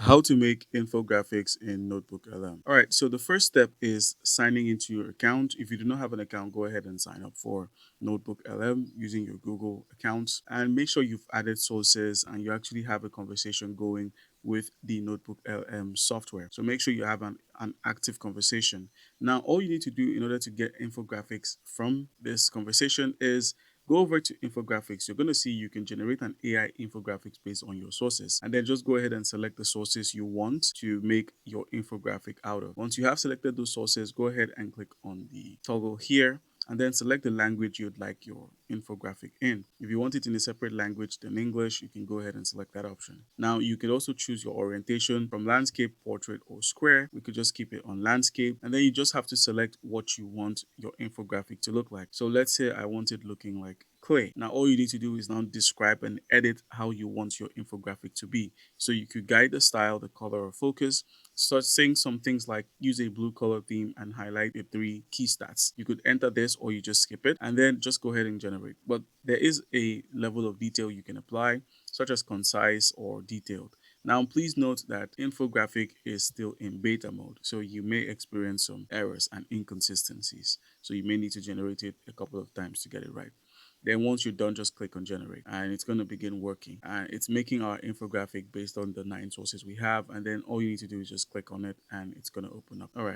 How to make infographics in NotebookLM. All right, so the first step is signing into your account. If you do not have an account, go ahead and sign up for NotebookLM using your Google accounts, and make sure you've added sources and you actually have a conversation going with the NotebookLM software. So make sure you have an active conversation. Now, all you need to do in order to get infographics from this conversation is go over to Infographics. You're going to see you can generate an AI infographics based on your sources. And then just go ahead and select the sources you want to make your infographic out of. Once you have selected those sources, go ahead and click on the toggle here and then select the language you'd like your infographic in. If you want it in a separate language than English, you can go ahead and select that option. Now, you could also choose your orientation from landscape, portrait, or square. We could just keep it on landscape, and then you just have to select what you want your infographic to look like. So let's say I want it looking like clay. Now, all you need to do is now describe and edit how you want your infographic to be. So you could guide the style, the color, or focus. Start saying some things like use a blue color theme and highlight the three key stats. You could enter this or you just skip it and then just go ahead and generate. But there is a level of detail you can apply, such as concise or detailed. Now, please note that infographic is still in beta mode, so you may experience some errors and inconsistencies. So you may need to generate it a couple of times to get it right. Then once you're done, just click on generate and it's going to begin working. And it's making our infographic based on the 9 sources we have. And then all you need to do is just click on it and it's going to open up. All right.